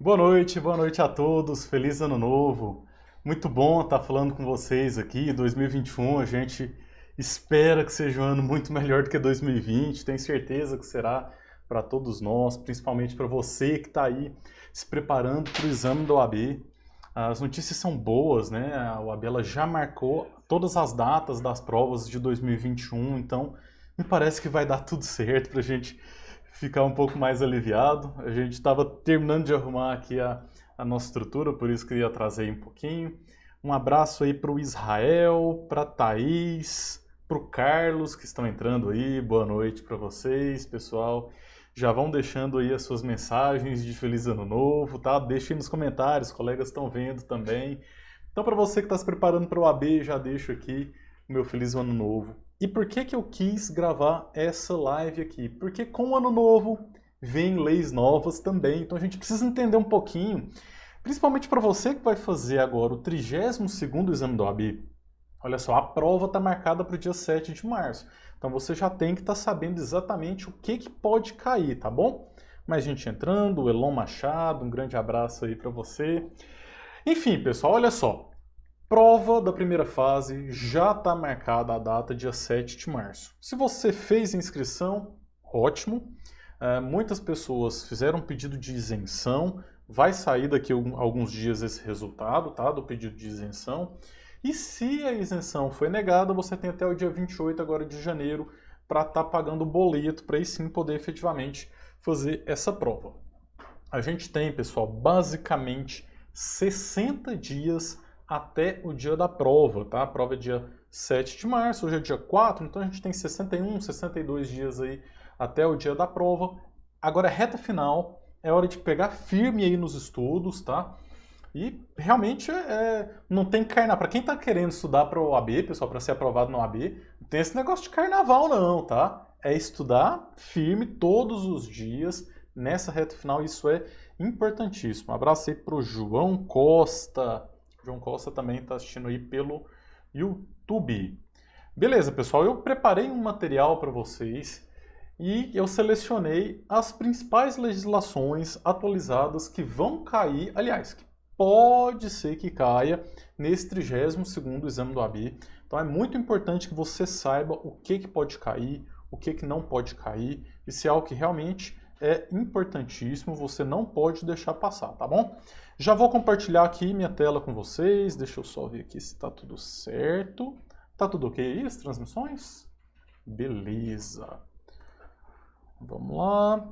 Boa noite a todos, feliz ano novo. Muito bom estar falando com vocês aqui. 2021 a gente espera que seja um ano muito melhor do que 2020, tenho certeza que será para todos nós, principalmente para você que está aí se preparando para o exame da OAB. As notícias são boas, né? A OAB ela já marcou todas as datas das provas de 2021, então me parece que vai dar tudo certo para a gente ficar um pouco mais aliviado. A gente estava terminando de arrumar aqui a nossa estrutura, por isso que eu atrasei um pouquinho. Um abraço aí para o Israel, para a Thaís, para o Carlos, que estão entrando aí. Boa noite para vocês, pessoal. Já vão deixando aí as suas mensagens de Feliz Ano Novo, tá? Deixem nos comentários, colegas estão vendo também. Então, para você que está se preparando para o AB, já deixo aqui o meu Feliz Ano Novo. E por que que eu quis gravar essa live aqui? Porque com o ano novo vem leis novas também, então a gente precisa entender um pouquinho, principalmente para você que vai fazer agora o 32º exame da OAB. Olha só, a prova está marcada para o dia 7 de março, então você já tem que estar sabendo exatamente o que pode cair, tá bom? Mais gente entrando, o Elon Machado, um grande abraço aí para você. Enfim, pessoal, olha só. Prova da primeira fase já está marcada a data dia 7 de março. Se você fez inscrição, ótimo. Muitas pessoas fizeram pedido de isenção. Vai sair daqui a alguns dias esse resultado, tá? Do pedido de isenção. E se a isenção foi negada, você tem até o dia 28 agora de janeiro para estar pagando o boleto, para aí sim poder efetivamente fazer essa prova. A gente tem, pessoal, basicamente 60 dias até o dia da prova, tá? A prova é dia 7 de março, hoje é dia 4, então a gente tem 61, 62 dias aí até o dia da prova. Agora, reta final, é hora de pegar firme aí nos estudos, tá? E realmente não tem carnaval. Para quem está querendo estudar para o OAB, pessoal, para ser aprovado no OAB, não tem esse negócio de carnaval não, tá? É estudar firme todos os dias nessa reta final, isso é importantíssimo. Um abraço aí para o João Costa. O João Costa também está assistindo aí pelo YouTube. Beleza, pessoal, eu preparei um material para vocês e eu selecionei as principais legislações atualizadas que vão cair, aliás, que pode ser que caia nesse 32º exame do AB. Então é muito importante que você saiba o que pode cair, o que não pode cair, e se é algo que realmente é importantíssimo, você não pode deixar passar, tá bom? Já vou compartilhar aqui minha tela com vocês, deixa eu só ver aqui se está tudo certo. Tá tudo ok aí, as transmissões? Beleza. Vamos lá.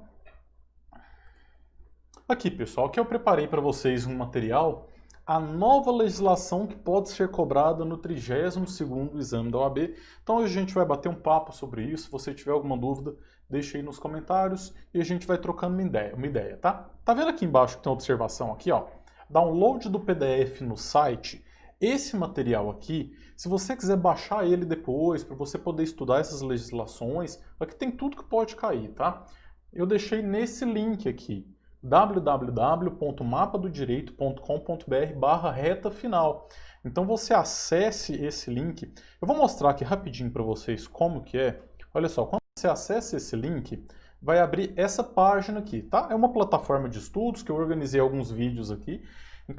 Aqui, pessoal, que eu preparei para vocês um material, a nova legislação que pode ser cobrada no 32º exame da OAB. Então hoje a gente vai bater um papo sobre isso. Se você tiver alguma dúvida, deixa aí nos comentários e a gente vai trocando uma ideia, tá? Tá vendo aqui embaixo que tem uma observação aqui, ó? Download do PDF no site. Esse material aqui, se você quiser baixar ele depois, para você poder estudar essas legislações, aqui tem tudo que pode cair, tá? Eu deixei nesse link aqui, www.mapadodireito.com.br/reta final. Então você acesse esse link. Eu vou mostrar aqui rapidinho para vocês como que é. Olha só, quando você acessa esse link, vai abrir essa página aqui, tá? É uma plataforma de estudos que eu organizei alguns vídeos aqui.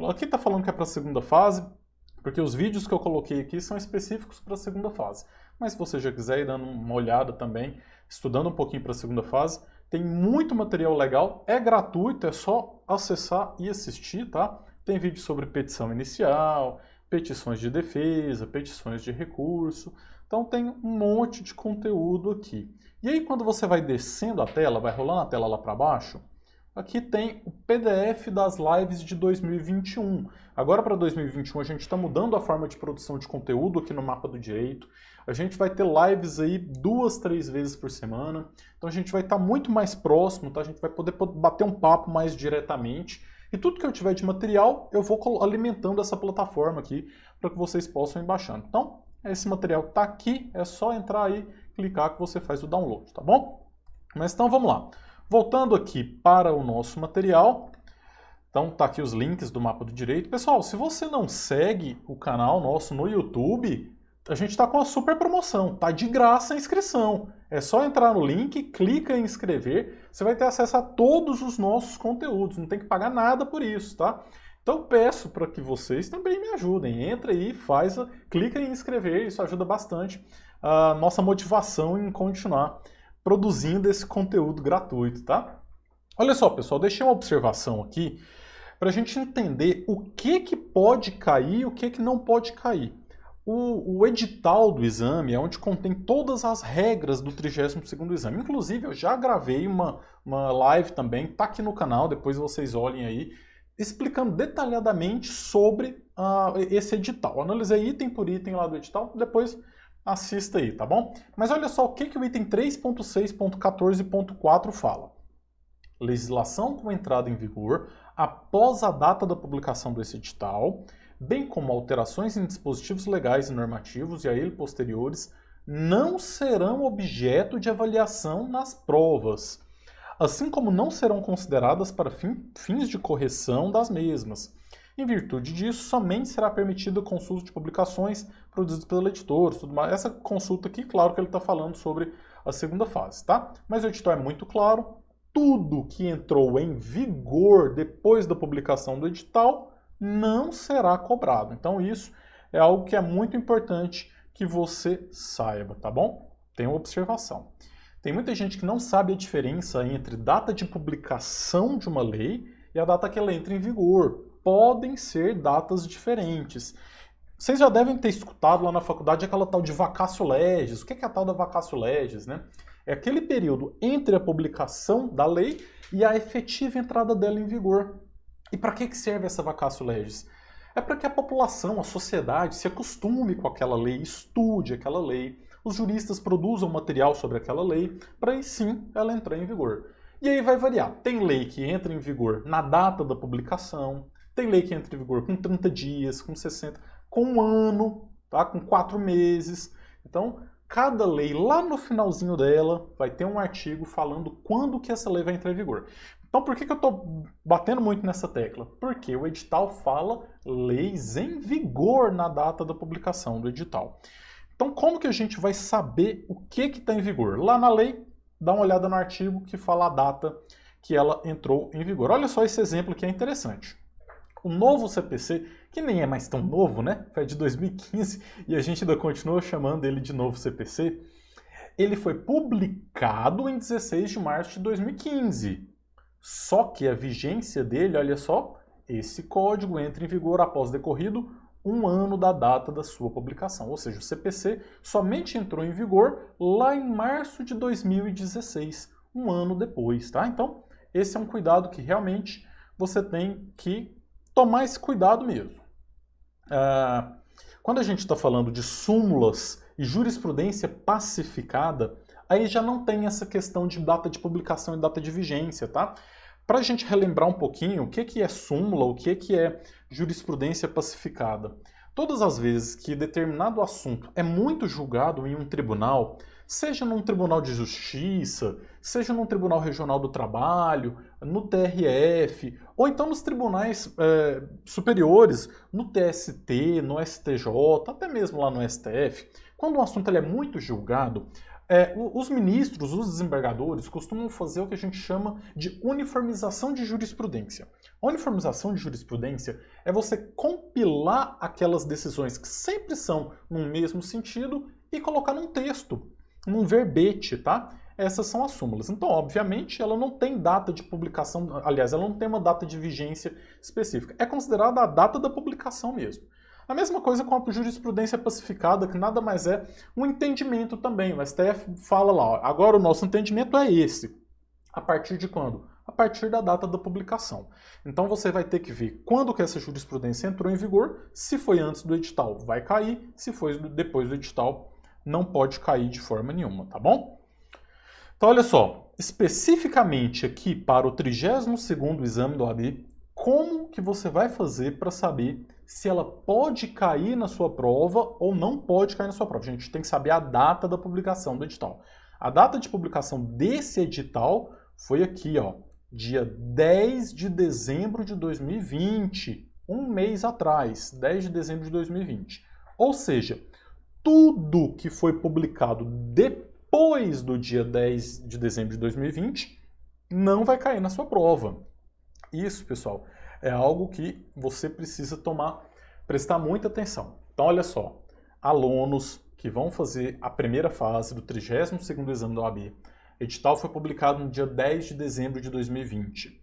Aqui está falando que é para a segunda fase, porque os vídeos que eu coloquei aqui são específicos para a segunda fase. Mas se você já quiser ir dando uma olhada também, estudando um pouquinho para a segunda fase, tem muito material legal, é gratuito, é só acessar e assistir, tá? Tem vídeo sobre petição inicial, petições de defesa, petições de recurso, então tem um monte de conteúdo aqui. E aí quando você vai descendo a tela, vai rolando a tela lá para baixo, aqui tem o PDF das lives de 2021. Agora para 2021 a gente está mudando a forma de produção de conteúdo aqui no Mapa do Direito. A gente vai ter lives aí 2, 3 vezes por semana. Então a gente vai estar muito mais próximo, tá? A gente vai poder bater um papo mais diretamente. E tudo que eu tiver de material, eu vou alimentando essa plataforma aqui para que vocês possam ir baixando. Então, esse material está aqui, é só entrar aí, clicar que você faz o download, tá bom? Mas então vamos lá. Voltando aqui para o nosso material, então tá aqui os links do Mapa do Direito. Pessoal, se você não segue o canal nosso no YouTube, a gente está com uma super promoção, tá de graça a inscrição. É só entrar no link, clica em inscrever, você vai ter acesso a todos os nossos conteúdos, não tem que pagar nada por isso, tá? Então peço para que vocês também me ajudem, entra aí, clica em inscrever, isso ajuda bastante a nossa motivação em continuar produzindo esse conteúdo gratuito, tá? Olha só, pessoal, deixei uma observação aqui para a gente entender o que pode cair e o que não pode cair. O edital do exame é onde contém todas as regras do 32º exame. Inclusive, eu já gravei uma live também, tá aqui no canal, depois vocês olhem aí, explicando detalhadamente sobre esse edital. Eu analisei item por item lá do edital, depois assista aí, tá bom? Mas olha só o que o item 3.6.14.4 fala. Legislação com entrada em vigor após a data da publicação desse edital, bem como alterações em dispositivos legais e normativos e a ele posteriores, não serão objeto de avaliação nas provas, assim como não serão consideradas para fins de correção das mesmas. Em virtude disso, somente será permitida a consulta de publicações produzidas pelo editor, tudo mais. Essa consulta aqui, claro que ele está falando sobre a segunda fase, tá? Mas o edital é muito claro, tudo que entrou em vigor depois da publicação do edital não será cobrado. Então isso é algo que é muito importante que você saiba, tá bom? Tem uma observação. Tem muita gente que não sabe a diferença entre data de publicação de uma lei e a data que ela entra em vigor. Podem ser datas diferentes. Vocês já devem ter escutado lá na faculdade aquela tal de vacatio legis. O que é a tal da vacatio legis, né? É aquele período entre a publicação da lei e a efetiva entrada dela em vigor. E para que serve essa vacatio legis? É para que a população, a sociedade, se acostume com aquela lei, estude aquela lei, os juristas produzam material sobre aquela lei, para aí sim ela entrar em vigor. E aí vai variar. Tem lei que entra em vigor na data da publicação, tem lei que entra em vigor com 30 dias, com 60, com 1 ano, tá? Com 4 meses. Então, cada lei, lá no finalzinho dela, vai ter um artigo falando quando que essa lei vai entrar em vigor. Então, por que eu estou batendo muito nessa tecla? Porque o edital fala leis em vigor na data da publicação do edital. Então, como que a gente vai saber o que está em vigor? Lá na lei, dá uma olhada no artigo que fala a data que ela entrou em vigor. Olha só esse exemplo que é interessante. O novo CPC, que nem é mais tão novo, né? Foi de 2015 e a gente ainda continua chamando ele de novo CPC. Ele foi publicado em 16 de março de 2015. Só que a vigência dele, olha só, esse código entra em vigor após decorrido 1 ano da data da sua publicação. Ou seja, o CPC somente entrou em vigor lá em março de 2016, 1 ano depois, tá? Então, esse é um cuidado que realmente você tem que tomar esse cuidado mesmo. Quando a gente está falando de súmulas e jurisprudência pacificada, aí já não tem essa questão de data de publicação e data de vigência, tá? Para a gente relembrar um pouquinho o que é súmula, o que é jurisprudência pacificada. Todas as vezes que determinado assunto é muito julgado em um tribunal, seja num tribunal de justiça, seja num tribunal regional do trabalho, no TRF, ou então nos tribunais superiores, no TST, no STJ, até mesmo lá no STF, quando um assunto ele é muito julgado, os ministros, os desembargadores, costumam fazer o que a gente chama de uniformização de jurisprudência. A uniformização de jurisprudência é você compilar aquelas decisões que sempre são no mesmo sentido e colocar num texto, num verbete, tá? Essas são as súmulas. Então, obviamente, ela não tem data de publicação, aliás, ela não tem uma data de vigência específica. É considerada a data da publicação mesmo. A mesma coisa com a jurisprudência pacificada, que nada mais é um entendimento também. O STF fala lá, ó, agora o nosso entendimento é esse. A partir de quando? A partir da data da publicação. Então você vai ter que ver quando que essa jurisprudência entrou em vigor. Se foi antes do edital, vai cair. Se foi depois do edital, não pode cair de forma nenhuma, tá bom? Então olha só, especificamente aqui para o 32º exame do OAB, como que você vai fazer para saber se ela pode cair na sua prova ou não pode cair na sua prova? A gente tem que saber a data da publicação do edital. A data de publicação desse edital foi aqui, ó, dia 10 de dezembro de 2020, um mês atrás, 10 de dezembro de 2020. Ou seja, tudo que foi publicado depois depois do dia 10 de dezembro de 2020, não vai cair na sua prova. Isso, pessoal, é algo que você precisa prestar muita atenção. Então, olha só, alunos que vão fazer a primeira fase do 32º exame da OAB, o edital foi publicado no dia 10 de dezembro de 2020.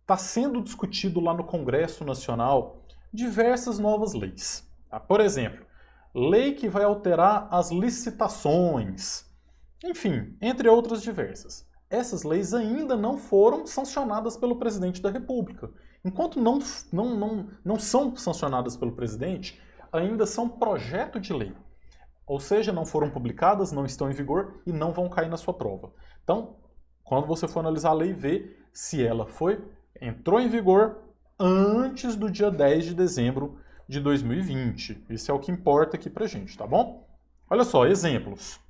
Está sendo discutido lá no Congresso Nacional diversas novas leis. Tá? Por exemplo, lei que vai alterar as licitações, enfim, entre outras diversas. Essas leis ainda não foram sancionadas pelo presidente da República. Enquanto não são sancionadas pelo presidente, ainda são projeto de lei. Ou seja, não foram publicadas, não estão em vigor e não vão cair na sua prova. Então, quando você for analisar a lei, vê se ela entrou em vigor antes do dia 10 de dezembro de 2020. Isso é o que importa aqui pra gente, tá bom? Olha só, exemplos.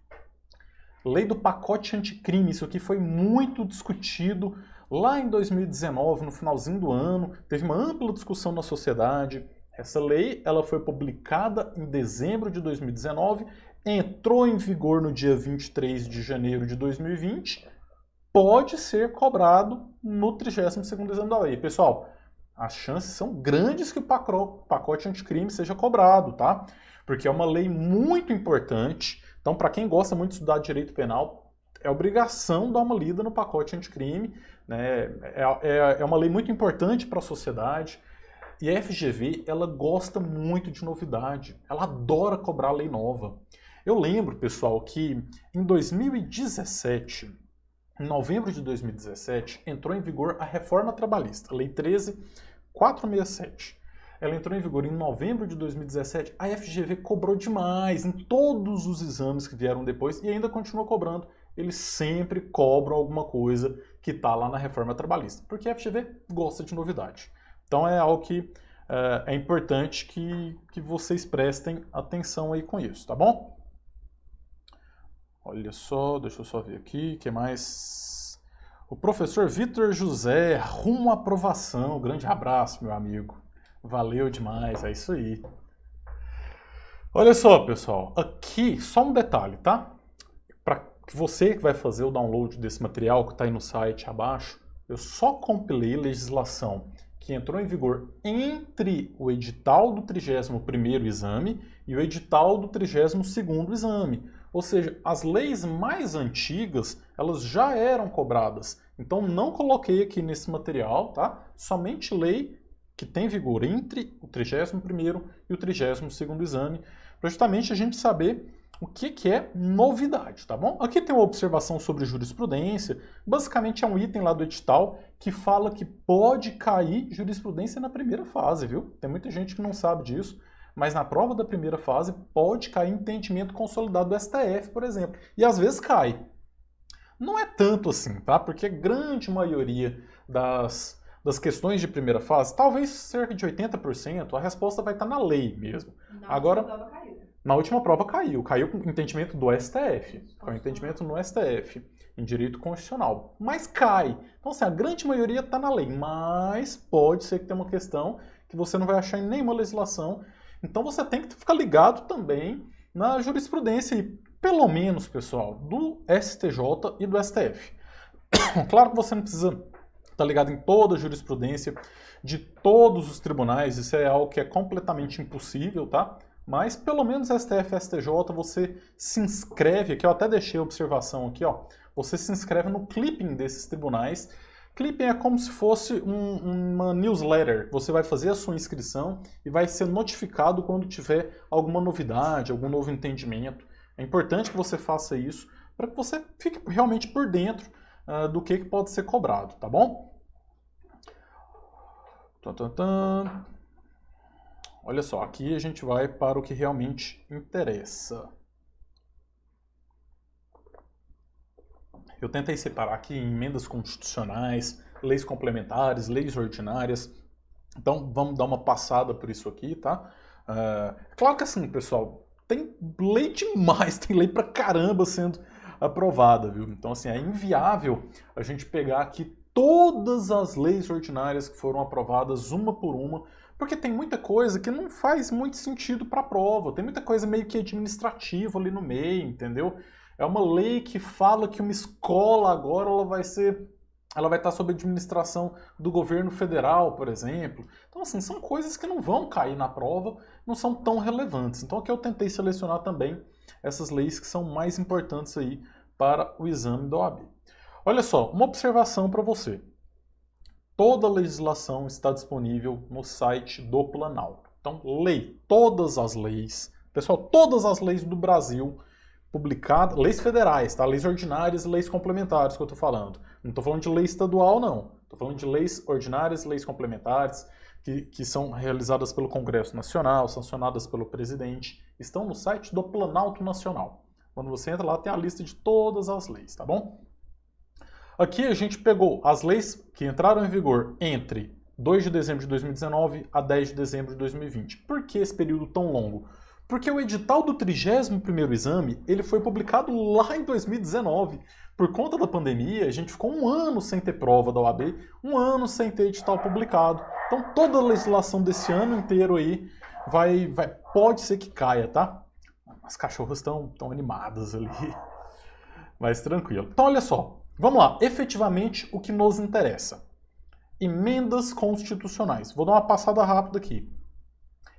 Lei do pacote anticrime, isso aqui foi muito discutido lá em 2019, no finalzinho do ano, teve uma ampla discussão na sociedade. Essa lei ela foi publicada em dezembro de 2019, entrou em vigor no dia 23 de janeiro de 2020, pode ser cobrado no 32º exame da OAB. Pessoal, as chances são grandes que o pacote anticrime seja cobrado, tá? Porque é uma lei muito importante. Então, para quem gosta muito de estudar direito penal, é obrigação dar uma lida no pacote anticrime, né? É uma lei muito importante para a sociedade. E a FGV, ela gosta muito de novidade. Ela adora cobrar lei nova. Eu lembro, pessoal, que em 2017, em novembro de 2017, entrou em vigor a reforma trabalhista, Lei 13.467. Ela entrou em vigor em novembro de 2017. A FGV cobrou demais em todos os exames que vieram depois e ainda continua cobrando. Eles sempre cobram alguma coisa que está lá na reforma trabalhista, porque a FGV gosta de novidade. Então é algo que é importante que vocês prestem atenção aí com isso, tá bom? Olha só, deixa eu só ver aqui, o que mais? O professor Vitor José, rumo à aprovação. Grande abraço, meu amigo. Valeu demais, é isso aí. Olha só, pessoal, aqui só um detalhe, tá? Para você que vai fazer o download desse material que está aí no site abaixo, eu só compilei legislação que entrou em vigor entre o edital do 31º exame e o edital do 32º exame. Ou seja, as leis mais antigas, elas já eram cobradas. Então não coloquei aqui nesse material, tá? Somente lei que tem vigor entre o 31º e o 32º exame, para justamente a gente saber o que é novidade, tá bom? Aqui tem uma observação sobre jurisprudência, basicamente é um item lá do edital que fala que pode cair jurisprudência na primeira fase, viu? Tem muita gente que não sabe disso, mas na prova da primeira fase pode cair entendimento consolidado do STF, por exemplo, e às vezes cai. Não é tanto assim, tá? Porque a grande maioria das questões de primeira fase, talvez cerca de 80%, a resposta vai estar na lei mesmo. Na última prova caiu. Caiu com o entendimento do STF. Foi o entendimento no STF, em direito constitucional. Mas cai. Então, assim, a grande maioria está na lei, mas pode ser que tenha uma questão que você não vai achar em nenhuma legislação. Então, você tem que ficar ligado também na jurisprudência, e pelo menos, pessoal, do STJ e do STF. Claro que você não precisa estar ligado em toda a jurisprudência de todos os tribunais, isso é algo que é completamente impossível, tá? Mas pelo menos STF e STJ você se inscreve, aqui eu até deixei a observação aqui, ó, você se inscreve no clipping desses tribunais. Clipping é como se fosse uma newsletter, você vai fazer a sua inscrição e vai ser notificado quando tiver alguma novidade, algum novo entendimento. É importante que você faça isso para que você fique realmente por dentro do que pode ser cobrado, tá bom? Olha só, aqui a gente vai para o que realmente interessa. Eu tentei separar aqui emendas constitucionais, leis complementares, leis ordinárias. Então vamos dar uma passada por isso aqui, tá? Claro que assim, pessoal, tem lei demais, tem lei pra caramba sendo aprovada, viu? Então assim, é inviável a gente pegar aqui todas as leis ordinárias que foram aprovadas uma por uma, porque tem muita coisa que não faz muito sentido para a prova, tem muita coisa meio que administrativa ali no meio, entendeu? É uma lei que fala que uma escola agora ela vai estar sob administração do governo federal, por exemplo. Então, assim, são coisas que não vão cair na prova, não são tão relevantes. Então, aqui eu tentei selecionar também essas leis que são mais importantes aí para o exame da OAB. Olha só, uma observação para você. Toda a legislação está disponível no site do Planalto. Então, todas as leis, pessoal, todas as leis do Brasil publicadas, leis federais, tá? Leis ordinárias e leis complementares que eu estou falando. Não estou falando de lei estadual, não. Estou falando de leis ordinárias, leis complementares, que são realizadas pelo Congresso Nacional, sancionadas pelo presidente, estão no site do Planalto Nacional. Quando você entra lá, tem a lista de todas as leis, tá bom? Aqui a gente pegou as leis que entraram em vigor entre 2 de dezembro de 2019 a 10 de dezembro de 2020. Por que esse período tão longo? Porque o edital do 31º exame ele foi publicado lá em 2019. Por conta da pandemia, a gente ficou um ano sem ter prova da OAB, um ano sem ter edital publicado. Então toda a legislação desse ano inteiro aí pode ser que caia, tá? As cachorras estão animadas ali, mas tranquilo. Então olha só. Vamos lá, efetivamente o que nos interessa. Emendas constitucionais. Vou dar uma passada rápida aqui.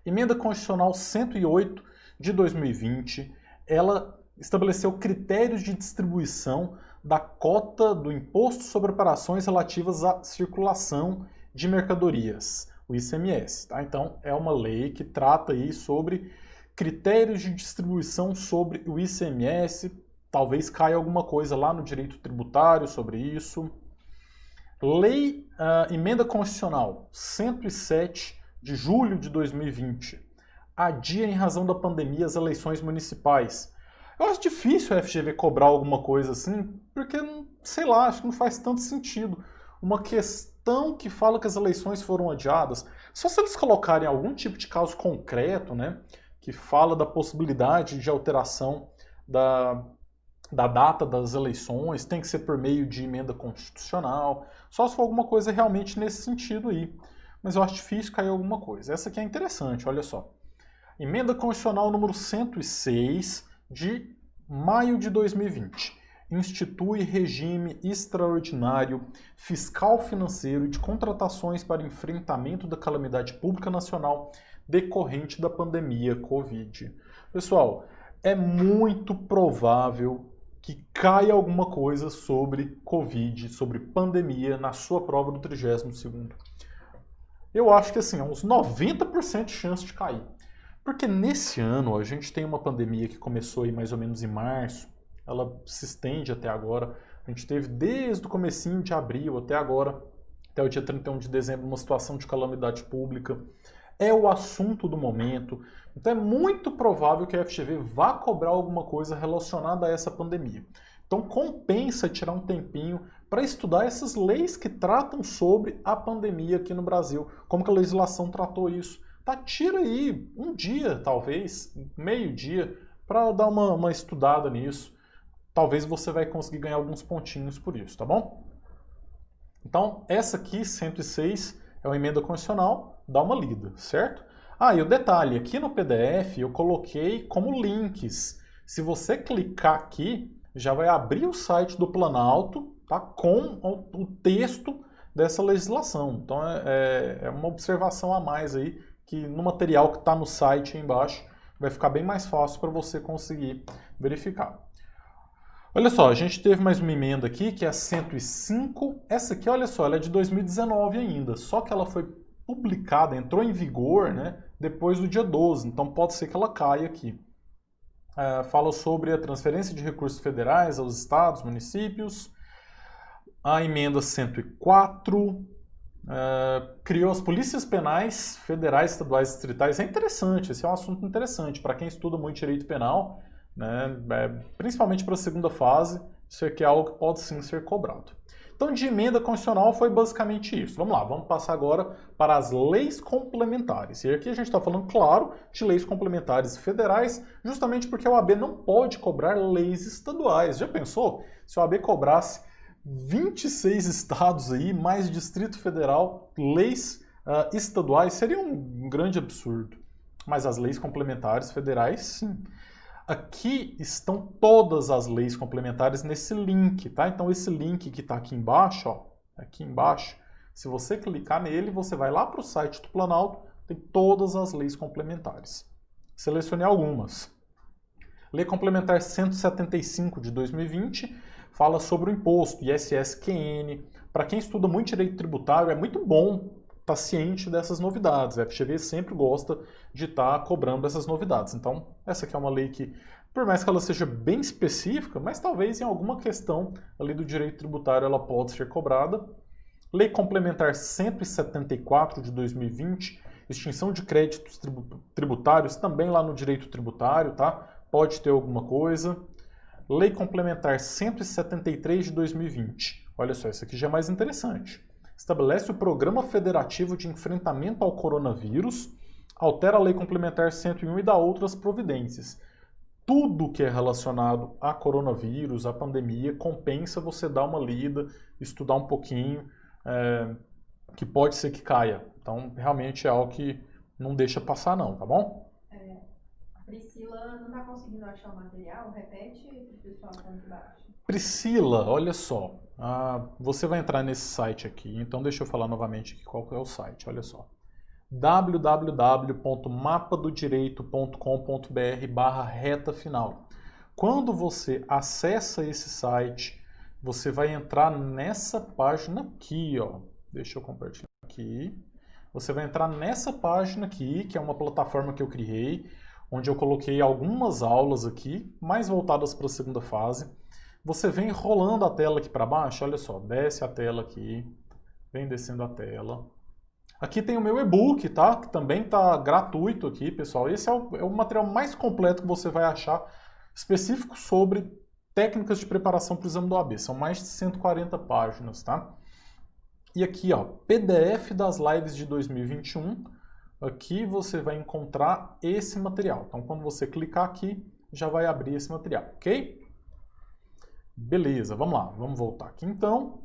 Emenda Constitucional 108 de 2020, ela estabeleceu critérios de distribuição da cota do Imposto sobre Operações relativas à circulação de mercadorias, o ICMS. Tá? Então, é uma lei que trata aí sobre critérios de distribuição sobre o ICMS. Talvez caia alguma coisa lá no direito tributário sobre isso. Emenda Constitucional 107 de julho de 2020. Adia em razão da pandemia as eleições municipais. Eu acho difícil a FGV cobrar alguma coisa assim, porque, sei lá, acho que não faz tanto sentido. Uma questão que fala que as eleições foram adiadas, só se eles colocarem algum tipo de caso concreto, né, que fala da possibilidade de alteração da data das eleições, tem que ser por meio de emenda constitucional, só se for alguma coisa realmente nesse sentido aí. Mas eu acho difícil cair alguma coisa. Essa aqui é interessante, olha só. Emenda Constitucional número 106 de maio de 2020. Institui regime extraordinário fiscal financeiro e de contratações para enfrentamento da calamidade pública nacional decorrente da pandemia Covid. Pessoal, é muito provável que caia alguma coisa sobre Covid, sobre pandemia, na sua prova do 32º. Eu acho que assim, uns 90% de chance de cair. Porque nesse ano a gente tem uma pandemia que começou aí mais ou menos em março, ela se estende até agora. A gente teve desde o comecinho de abril até agora, até o dia 31 de dezembro, uma situação de calamidade pública. É o assunto do momento. Então é muito provável que a FGV vá cobrar alguma coisa relacionada a essa pandemia. Então compensa tirar um tempinho para estudar essas leis que tratam sobre a pandemia aqui no Brasil. Como que a legislação tratou isso. Tá, tira aí um dia, talvez, meio dia, para dar uma estudada nisso. Talvez você vai conseguir ganhar alguns pontinhos por isso, tá bom? Então, essa aqui, 106, é uma emenda constitucional, dá uma lida, certo? Ah, e o detalhe, aqui no PDF eu coloquei como links. Se você clicar aqui, já vai abrir o site do Planalto, tá? Com o texto dessa legislação. Então é uma observação a mais aí, que no material que está no site aí embaixo vai ficar bem mais fácil para você conseguir verificar. Olha só, a gente teve mais uma emenda aqui, que é a 105. Essa aqui, olha só, ela é de 2019 ainda, só que ela foi publicada, entrou em vigor, né, depois do dia 12, então pode ser que ela caia aqui. Fala sobre a transferência de recursos federais aos estados, municípios. A emenda 104 criou as polícias penais federais, estaduais e distritais. É interessante, esse é um assunto interessante para quem estuda muito direito penal, né, principalmente para a segunda fase. Isso aqui é algo que pode sim ser cobrado. Então, de emenda constitucional foi basicamente isso. Vamos lá, vamos passar agora para as leis complementares. E aqui a gente está falando, claro, de leis complementares federais, justamente porque a OAB não pode cobrar leis estaduais. Já pensou? Se a OAB cobrasse 26 estados aí, mais Distrito Federal, leis estaduais, seria um grande absurdo. Mas as leis complementares federais, sim. aqui estão todas as leis complementares nesse link, tá? Então esse link que está aqui embaixo, ó, aqui embaixo, se você clicar nele, você vai lá para o site do Planalto, tem todas as leis complementares. Selecionei algumas. Lei Complementar 175 de 2020 fala sobre o imposto, ISS-QN. Para quem estuda muito direito tributário, é muito bom estar ciente dessas novidades. A FGV sempre gosta de estar cobrando essas novidades. Então, essa aqui é uma lei que, por mais que ela seja bem específica, mas talvez em alguma questão ali do direito tributário ela pode ser cobrada. Lei Complementar 174 de 2020, extinção de créditos tributários, também lá no direito tributário, tá? Pode ter alguma coisa. Lei Complementar 173 de 2020. Olha só, isso aqui já é mais interessante. Estabelece o Programa Federativo de Enfrentamento ao Coronavírus, altera a Lei Complementar 101 e dá outras providências. Tudo que é relacionado a coronavírus, a pandemia, compensa você dar uma lida, estudar um pouquinho, que pode ser que caia. Então, realmente é algo que não deixa passar não, tá bom? Priscila não está conseguindo achar o material, repete para o pessoal aqui embaixo. Priscila, olha só, você vai entrar nesse site aqui, então deixa eu falar novamente aqui qual que é o site, olha só. www.mapadodireito.com.br/reta final. Quando você acessa esse site, você vai entrar nessa página aqui, ó. Deixa eu compartilhar aqui. Você vai entrar nessa página aqui, que é uma plataforma que eu criei, onde eu coloquei algumas aulas aqui, mais voltadas para a segunda fase. Você vem rolando a tela aqui para baixo, olha só, desce a tela aqui, vem descendo a tela. Aqui tem o meu e-book, tá? Que também está gratuito aqui, pessoal. Esse é o material mais completo que você vai achar, específico sobre técnicas de preparação para o exame do OAB. São mais de 140 páginas, tá? E aqui, ó, PDF das lives de 2021. Aqui você vai encontrar esse material. Então, quando você clicar aqui, já vai abrir esse material, ok? Beleza, vamos lá, vamos voltar aqui então.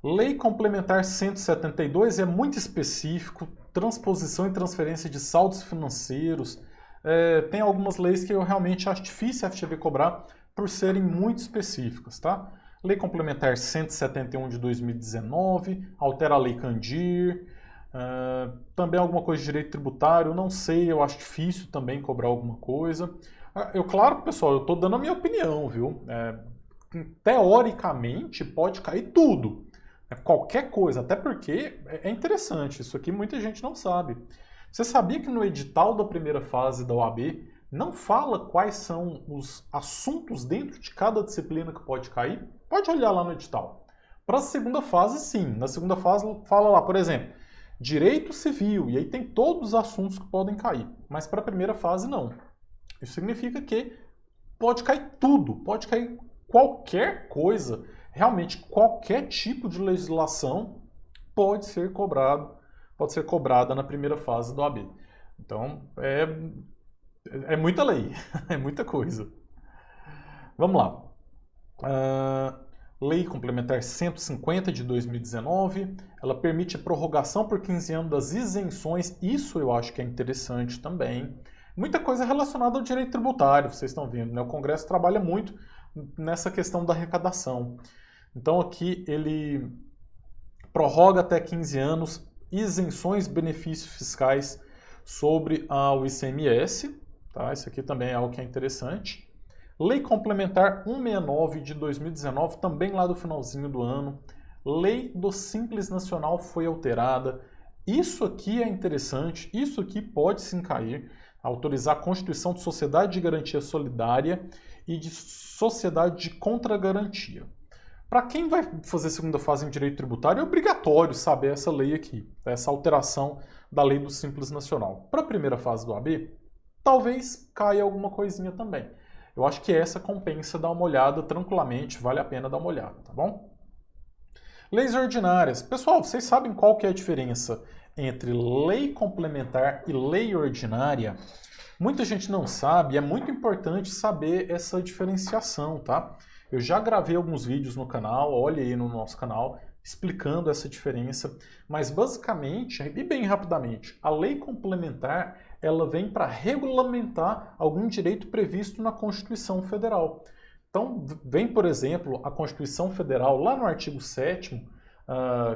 Lei Complementar 172 é muito específico, transposição e transferência de saldos financeiros. Tem algumas leis que eu realmente acho difícil a FGV cobrar por serem muito específicas, tá? Lei Complementar 171 de 2019, altera a Lei Candir. Também alguma coisa de direito tributário, não sei, eu acho difícil também cobrar alguma coisa. Claro, pessoal, eu estou dando a minha opinião, viu? Teoricamente, pode cair tudo. Qualquer coisa, até porque é interessante, isso aqui muita gente não sabe. Você sabia que no edital da primeira fase da OAB não fala quais são os assuntos dentro de cada disciplina que pode cair? Pode olhar lá no edital. Para a segunda fase, sim. Na segunda fase fala lá, por exemplo, direito civil, e aí tem todos os assuntos que podem cair. Mas para a primeira fase, não. Isso significa que pode cair tudo, pode cair qualquer coisa, realmente qualquer tipo de legislação pode ser cobrada na primeira fase do OAB. Então, é muita lei, é muita coisa. Vamos lá. Lei Complementar 150 de 2019, ela permite a prorrogação por 15 anos das isenções, isso eu acho que é interessante também. Muita coisa relacionada ao direito tributário, vocês estão vendo, né? O Congresso trabalha muito nessa questão da arrecadação. Então aqui ele prorroga até 15 anos isenções, benefícios fiscais sobre o ICMS, tá? Isso aqui também é algo que é interessante. Lei Complementar 169 de 2019, também lá do finalzinho do ano. Lei do Simples Nacional foi alterada. Isso aqui é interessante, isso aqui pode sim cair. Autorizar a constituição de sociedade de garantia solidária e de sociedade de contragarantia. Para quem vai fazer segunda fase em direito tributário, é obrigatório saber essa lei aqui, essa alteração da lei do Simples Nacional. Para a primeira fase do OAB, talvez caia alguma coisinha também. Eu acho que essa compensa dar uma olhada tranquilamente, vale a pena dar uma olhada, tá bom? Leis ordinárias. Pessoal, vocês sabem qual que é a diferença entre lei complementar e lei ordinária? Muita gente não sabe e é muito importante saber essa diferenciação, tá? Eu já gravei alguns vídeos no canal, olha aí no nosso canal, explicando essa diferença, mas basicamente, e bem rapidamente, a lei complementar ela vem para regulamentar algum direito previsto na Constituição Federal. Então, vem, por exemplo, a Constituição Federal, lá no artigo 7º,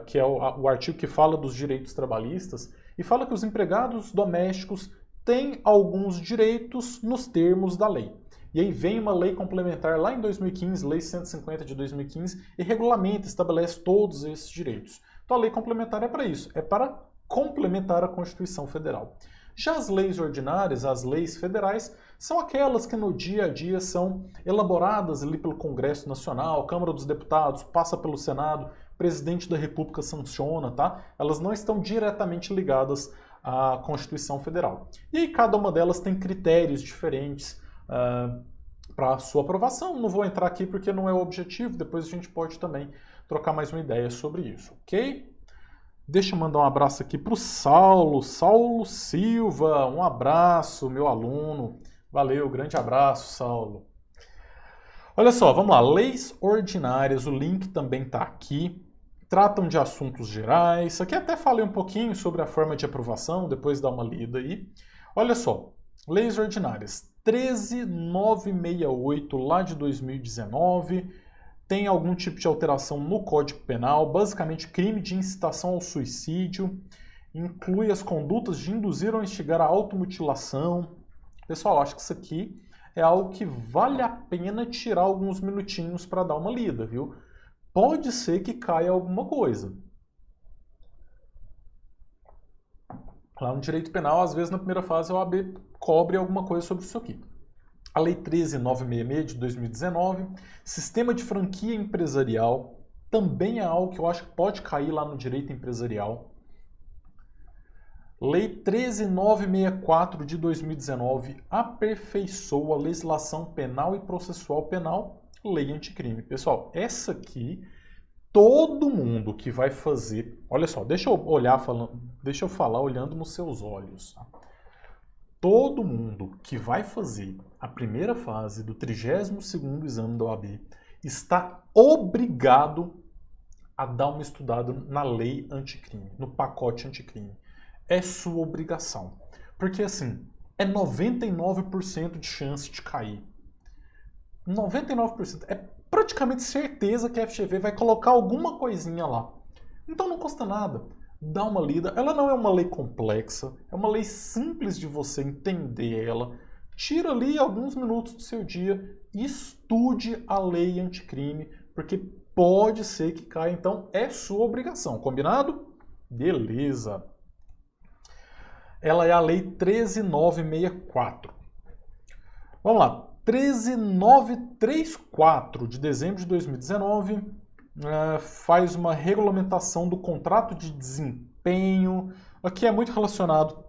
que é o artigo que fala dos direitos trabalhistas, e fala que os empregados domésticos têm alguns direitos nos termos da lei. E aí vem uma lei complementar lá em 2015, Lei 150 de 2015, e regulamenta, estabelece todos esses direitos. Então a lei complementar é para isso, é para complementar a Constituição Federal. Já as leis ordinárias, as leis federais, são aquelas que no dia a dia são elaboradas ali pelo Congresso Nacional, Câmara dos Deputados, passa pelo Senado, Presidente da República sanciona, tá? Elas não estão diretamente ligadas à Constituição Federal. E aí cada uma delas tem critérios diferentes para sua aprovação. Não vou entrar aqui porque não é o objetivo, depois a gente pode também trocar mais uma ideia sobre isso, ok? Deixa eu mandar um abraço aqui para o Saulo Silva, um abraço, meu aluno. Valeu, grande abraço, Saulo. Olha só, vamos lá, leis ordinárias, o link também está aqui, tratam de assuntos gerais. Aqui até falei um pouquinho sobre a forma de aprovação, depois dá uma lida aí. Olha só, leis ordinárias, 13968 lá de 2019, tem algum tipo de alteração no Código Penal, basicamente crime de incitação ao suicídio, inclui as condutas de induzir ou instigar a automutilação. Pessoal, acho que isso aqui é algo que vale a pena tirar alguns minutinhos para dar uma lida, viu? Pode ser que caia alguma coisa. Lá no direito penal, às vezes na primeira fase a OAB cobre alguma coisa sobre isso aqui. A Lei 13966 de 2019, sistema de franquia empresarial, também é algo que eu acho que pode cair lá no direito empresarial. Lei 13964 de 2019 aperfeiçoa a legislação penal e processual penal, lei anticrime. Pessoal, essa aqui, todo mundo que vai fazer... Olha só, deixa eu falar olhando nos seus olhos, tá? Todo mundo que vai fazer a primeira fase do 32º exame da OAB está obrigado a dar uma estudada na lei anticrime, no pacote anticrime. É sua obrigação. Porque assim, é 99% de chance de cair. 99%. É praticamente certeza que a FGV vai colocar alguma coisinha lá. Então não custa nada. Dá uma lida. Ela não é uma lei complexa, é uma lei simples de você entender ela. Tira ali alguns minutos do seu dia e estude a lei anticrime, porque pode ser que caia, então é sua obrigação. Combinado? Beleza. Ela é a Lei 13964. Vamos lá. 13934 de dezembro de 2019 faz uma regulamentação do contrato de desempenho. Aqui é muito relacionado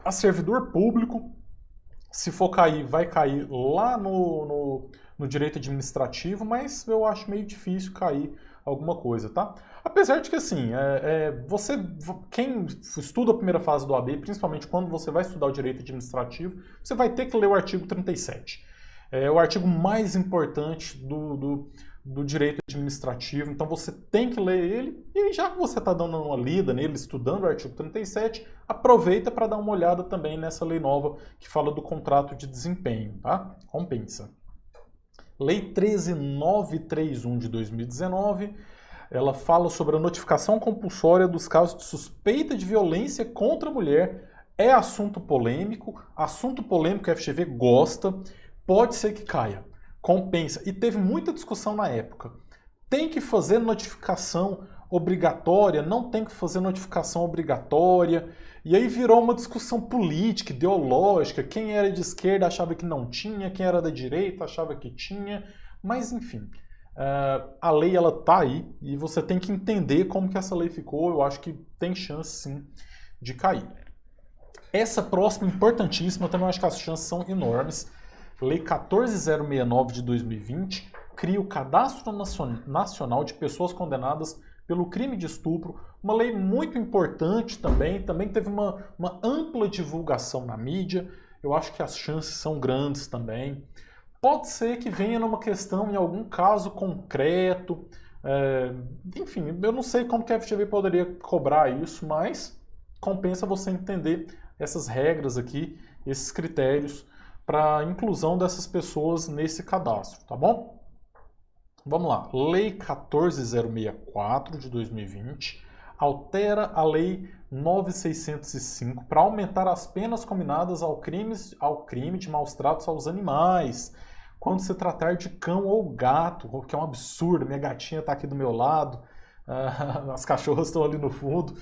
a servidor público. Se for cair, vai cair lá no direito administrativo, mas eu acho meio difícil cair alguma coisa, tá? Apesar de que, assim, quem estuda a primeira fase do OAB, principalmente quando você vai estudar o direito administrativo, você vai ter que ler o artigo 37. É o artigo mais importante do direito administrativo, então você tem que ler ele, e já que você está dando uma lida nele, estudando o artigo 37, aproveita para dar uma olhada também nessa lei nova que fala do contrato de desempenho, tá? Compensa. Lei 13931 de 2019, ela fala sobre a notificação compulsória dos casos de suspeita de violência contra a mulher. É assunto polêmico a FGV gosta, pode ser que caia. Compensa. E teve muita discussão na época. Tem que fazer notificação obrigatória? Não tem que fazer notificação obrigatória? E aí virou uma discussão política, ideológica. Quem era de esquerda achava que não tinha, quem era da direita achava que tinha. Mas, enfim, a lei ela tá aí e você tem que entender como que essa lei ficou. Eu acho que tem chance, sim, de cair. Essa próxima, importantíssima, também acho que as chances são enormes. Lei 14069 de 2020 cria o Cadastro Nacional de Pessoas Condenadas pelo Crime de Estupro, uma lei muito importante também teve uma ampla divulgação na mídia, eu acho que as chances são grandes também. Pode ser que venha numa questão, em algum caso concreto, enfim, eu não sei como que a FGV poderia cobrar isso, mas compensa você entender essas regras aqui, esses critérios para a inclusão dessas pessoas nesse cadastro, tá bom? Vamos lá, Lei 14.064 de 2020 altera a Lei 9.605 para aumentar as penas combinadas ao crime de maus tratos aos animais, quando se tratar de cão ou gato, o que é um absurdo, minha gatinha está aqui do meu lado, as cachorras estão ali no fundo,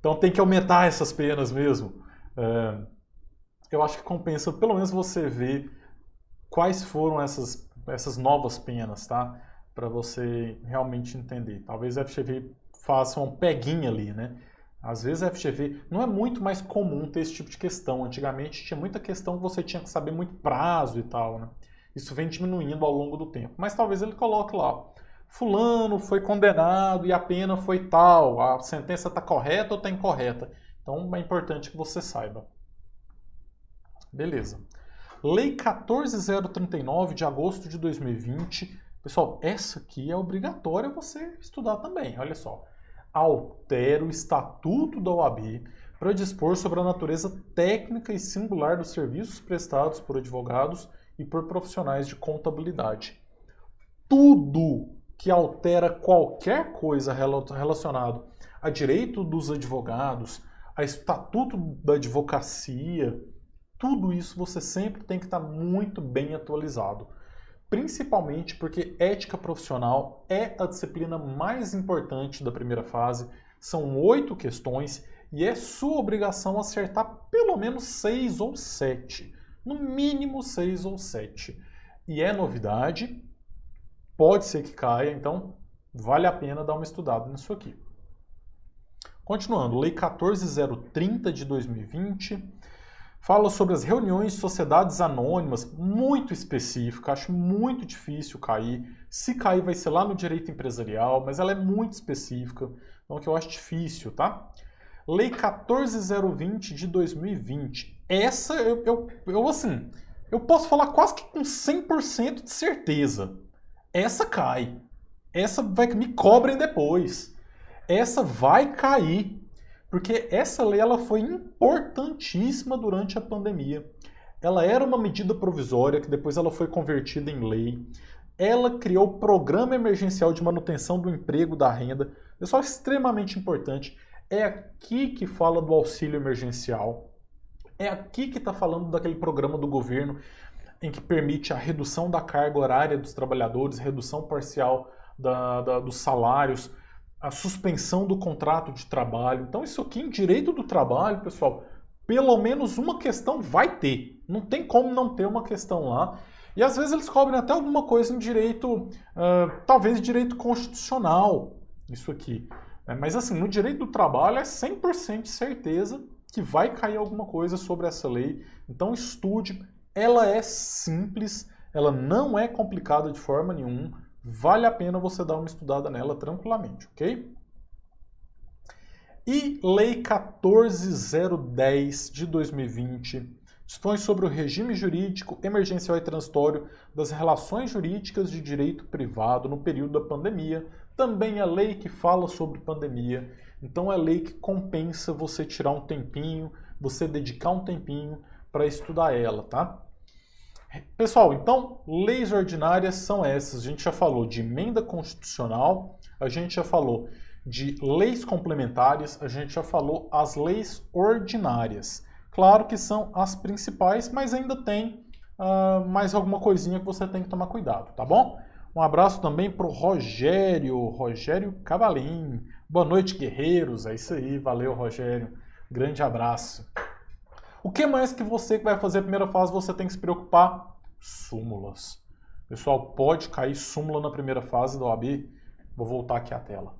então tem que aumentar essas penas mesmo. Eu acho que compensa pelo menos você ver quais foram essas novas penas, tá? Para você realmente entender. Talvez a FGV faça uma peguinha ali, né? Às vezes a FGV não é muito mais comum ter esse tipo de questão. Antigamente tinha muita questão que você tinha que saber muito prazo e tal, né? Isso vem diminuindo ao longo do tempo. Mas talvez ele coloque lá, fulano foi condenado e a pena foi tal, a sentença está correta ou está incorreta. Então é importante que você saiba. Beleza. Lei 14.039 de agosto de 2020. Pessoal, essa aqui é obrigatória você estudar também. Olha só. Altera o Estatuto da OAB para dispor sobre a natureza técnica e singular dos serviços prestados por advogados e por profissionais de contabilidade. Tudo que altera qualquer coisa relacionado a direito dos advogados, a Estatuto da Advocacia, tudo isso você sempre tem que estar muito bem atualizado. Principalmente porque ética profissional é a disciplina mais importante da primeira fase. São 8 questões e é sua obrigação acertar pelo menos 6 ou 7. No mínimo 6 ou 7. E é novidade, pode ser que caia, então vale a pena dar uma estudada nisso aqui. Continuando, Lei 14.030 de 2020 fala sobre as reuniões de sociedades anônimas, muito específica, acho muito difícil cair. Se cair vai ser lá no direito empresarial, mas ela é muito específica, então que eu acho difícil, tá? Lei 14.020 de 2020. Essa eu posso falar quase que com 100% de certeza. Essa cai. Essa vai me cobrem depois. Essa vai cair. Porque essa lei ela foi importantíssima durante a pandemia. Ela era uma medida provisória que depois ela foi convertida em lei. Ela criou o Programa Emergencial de Manutenção do Emprego e da Renda. Pessoal, extremamente importante. É aqui que fala do auxílio emergencial. É aqui que está falando daquele programa do governo em que permite a redução da carga horária dos trabalhadores, redução parcial dos salários, a suspensão do contrato de trabalho. Então isso aqui em direito do trabalho, pessoal, pelo menos uma questão vai ter. Não tem como não ter uma questão lá. E às vezes eles cobrem até alguma coisa em direito, talvez direito constitucional, isso aqui. Mas assim, no direito do trabalho é 100% de certeza que vai cair alguma coisa sobre essa lei. Então estude, ela é simples, ela não é complicada de forma nenhuma. Vale a pena você dar uma estudada nela tranquilamente, ok? E Lei 14.010 de 2020 dispõe sobre o regime jurídico emergencial e transitório das relações jurídicas de direito privado no período da pandemia. Também é lei que fala sobre pandemia. Então é lei que compensa você tirar um tempinho, você dedicar um tempinho para estudar ela, tá? Pessoal, então, leis ordinárias são essas. A gente já falou de emenda constitucional, a gente já falou de leis complementares, a gente já falou as leis ordinárias. Claro que são as principais, mas ainda tem mais alguma coisinha que você tem que tomar cuidado, tá bom? Um abraço também para o Rogério Cavalim. Boa noite, guerreiros. É isso aí, valeu, Rogério. Grande abraço. O que mais que você que vai fazer a primeira fase você tem que se preocupar? Súmulas. Pessoal, pode cair súmula na primeira fase da OAB? Vou voltar aqui à tela.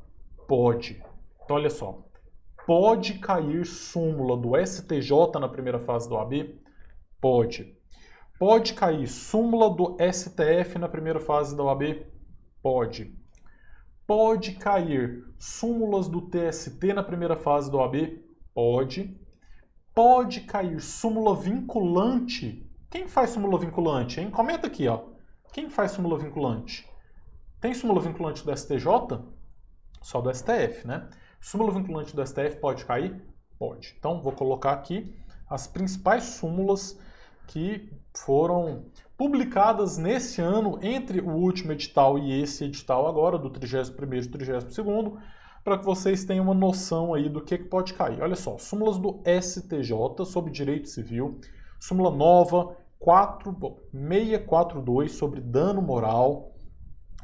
Pode. Então, olha só. Pode cair súmula do STJ na primeira fase da OAB? Pode. Pode cair súmula do STF na primeira fase da OAB? Pode. Pode cair súmulas do TST na primeira fase da OAB? Pode. Pode cair súmula vinculante. Quem faz súmula vinculante, hein? Comenta aqui, ó. Quem faz súmula vinculante? Tem súmula vinculante do STJ? Só do STF, né? Súmula vinculante do STF pode cair? Pode. Então, vou colocar aqui as principais súmulas que foram publicadas nesse ano, entre o último edital e esse edital agora, do 31º e 32º, para que vocês tenham uma noção aí do que pode cair. Olha só, súmulas do STJ sobre direito civil, súmula nova 642 sobre dano moral,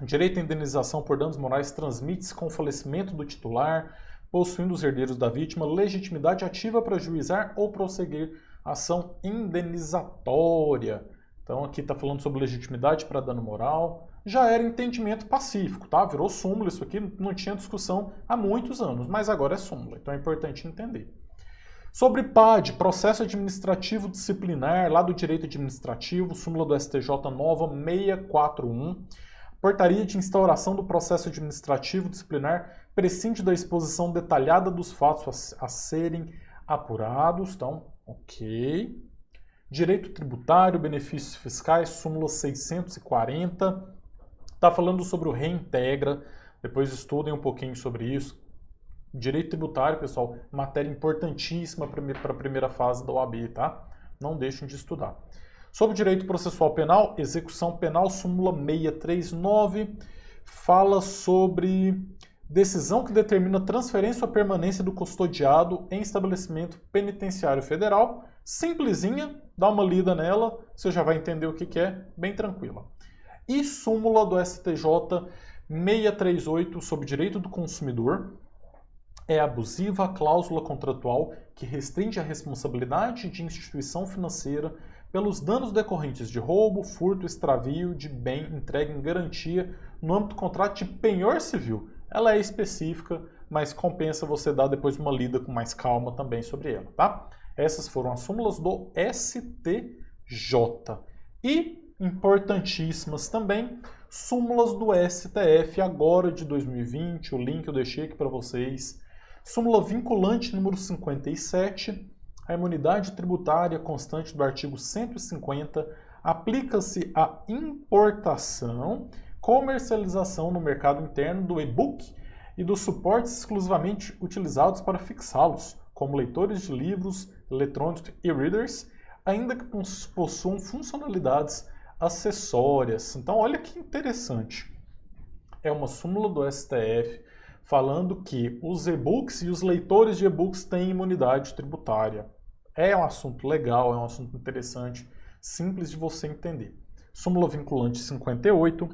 direito à indenização por danos morais transmite-se com o falecimento do titular, possuindo os herdeiros da vítima legitimidade ativa para juizar ou prosseguir ação indenizatória. Então aqui está falando sobre legitimidade para dano moral. Já era entendimento pacífico, tá? Virou súmula, isso aqui não tinha discussão há muitos anos, mas agora é súmula, então é importante entender. Sobre PAD, processo administrativo disciplinar, lá do direito administrativo, súmula do STJ nova 641, portaria de instauração do processo administrativo disciplinar prescinde da exposição detalhada dos fatos a serem apurados, então, ok. Direito tributário, benefícios fiscais, súmula 640, está falando sobre o reintegra, depois estudem um pouquinho sobre isso. Direito tributário, pessoal, matéria importantíssima para a primeira fase da OAB, tá? Não deixem de estudar. Sobre direito processual penal, execução penal, súmula 639, fala sobre decisão que determina transferência ou permanência do custodiado em estabelecimento penitenciário federal. Simplesinha, dá uma lida nela, você já vai entender o que é, bem tranquila. E súmula do STJ 638 sobre direito do consumidor. É abusiva a cláusula contratual que restringe a responsabilidade de instituição financeira pelos danos decorrentes de roubo, furto, extravio de bem entregue em garantia no âmbito do contrato de penhor civil. Ela é específica, mas compensa você dar depois uma lida com mais calma também sobre ela, tá? Essas foram as súmulas do STJ. E, importantíssimas também, súmulas do STF agora de 2020, o link eu deixei aqui para vocês. Súmula vinculante número 57, a imunidade tributária constante do artigo 150 aplica-se à importação, comercialização no mercado interno do e-book e dos suportes exclusivamente utilizados para fixá-los, como leitores de livros eletrônicos e readers, ainda que possuam funcionalidades acessórias. Então, olha que interessante. É uma súmula do STF falando que os e-books e os leitores de e-books têm imunidade tributária. É um assunto legal, é um assunto interessante, simples de você entender. Súmula vinculante 58.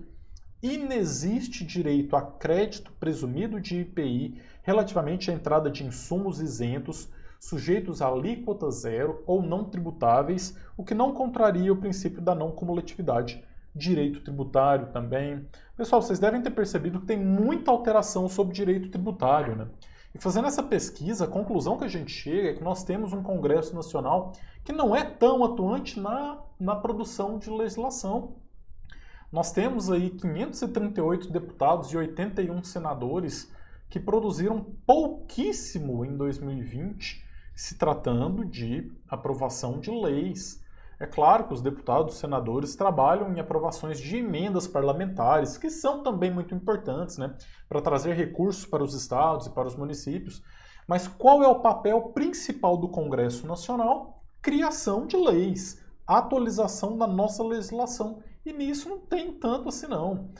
Inexiste direito a crédito presumido de IPI relativamente à entrada de insumos isentos sujeitos a alíquota zero ou não tributáveis, o que não contraria o princípio da não cumulatividade. Direito tributário também. Pessoal, vocês devem ter percebido que tem muita alteração sobre direito tributário, né? E fazendo essa pesquisa, a conclusão que a gente chega é que nós temos um Congresso Nacional que não é tão atuante na produção de legislação. Nós temos aí 538 deputados e 81 senadores que produziram pouquíssimo em 2020, se tratando de aprovação de leis. É claro que os deputados e senadores trabalham em aprovações de emendas parlamentares, que são também muito importantes, né, para trazer recursos para os estados e para os municípios. Mas qual é o papel principal do Congresso Nacional? Criação de leis, atualização da nossa legislação. E nisso não tem tanto assim não.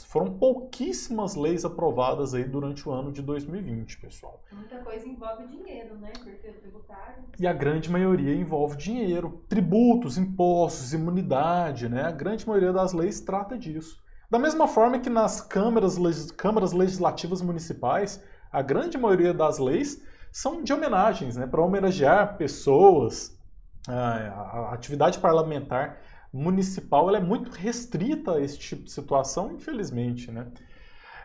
Foram pouquíssimas leis aprovadas aí durante o ano de 2020, pessoal. Muita coisa envolve dinheiro, né? Porque o tributário... E a grande maioria envolve dinheiro. Tributos, impostos, imunidade, né? A grande maioria das leis trata disso. Da mesma forma que nas câmaras legislativas municipais, a grande maioria das leis são de homenagens, né? Para homenagear pessoas. A atividade parlamentar municipal ela é muito restrita a esse tipo de situação, infelizmente, né?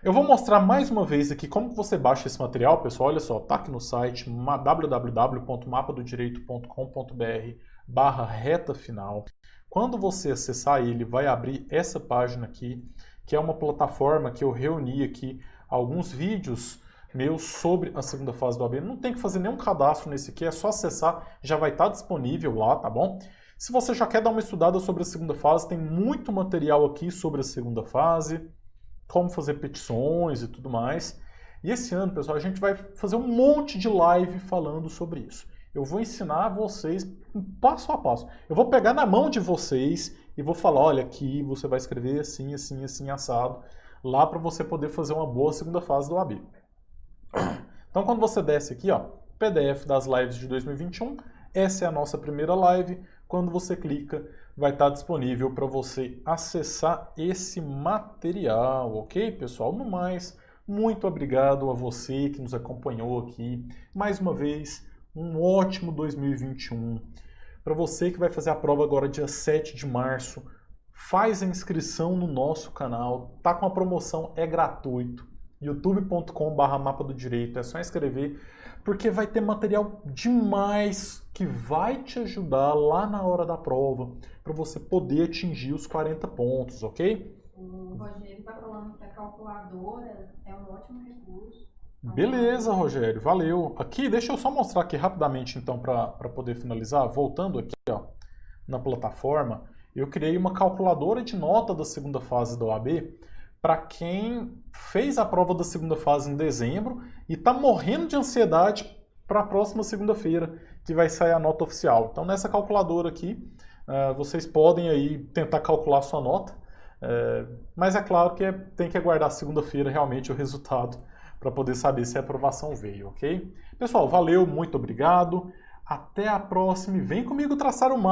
Eu vou mostrar mais uma vez aqui como você baixa esse material, pessoal. Olha só, tá aqui no site www.mapadodireito.com.br/reta final. Quando você acessar ele, vai abrir essa página aqui, que é uma plataforma que eu reuni aqui alguns vídeos meus sobre a segunda fase do OAB. Não tem que fazer nenhum cadastro nesse aqui, é só acessar, já vai estar disponível lá, tá bom? Se você já quer dar uma estudada sobre a segunda fase, tem muito material aqui sobre a segunda fase, como fazer petições e tudo mais. E esse ano, pessoal, a gente vai fazer um monte de live falando sobre isso. Eu vou ensinar vocês passo a passo. Eu vou pegar na mão de vocês e vou falar, olha, aqui você vai escrever assim, assim, assim, assado, lá para você poder fazer uma boa segunda fase do OAB. Então, quando você desce aqui, ó, PDF das lives de 2021, essa é a nossa primeira live. Quando você clica, vai estar disponível para você acessar esse material, ok, pessoal? No mais, muito obrigado a você que nos acompanhou aqui. Mais uma vez, um ótimo 2021. Para você que vai fazer a prova agora dia 7 de março, faz a inscrição no nosso canal. Tá com a promoção, é gratuito. youtube.com/mapa do direito, é só inscrever, porque vai ter material demais que vai te ajudar lá na hora da prova, para você poder atingir os 40 pontos, ok? O Rogério está falando que a calculadora é um ótimo recurso. Beleza, Rogério, valeu. Aqui, deixa eu só mostrar aqui rapidamente, então, para poder finalizar. Voltando aqui, ó, na plataforma, eu criei uma calculadora de nota da segunda fase da OAB para quem fez a prova da segunda fase em dezembro e está morrendo de ansiedade para a próxima segunda-feira, que vai sair a nota oficial. Então, nessa calculadora aqui, vocês podem aí tentar calcular a sua nota, mas é claro que tem que aguardar segunda-feira realmente o resultado para poder saber se a aprovação veio, ok? Pessoal, valeu, muito obrigado, até a próxima e vem comigo traçar o mapa.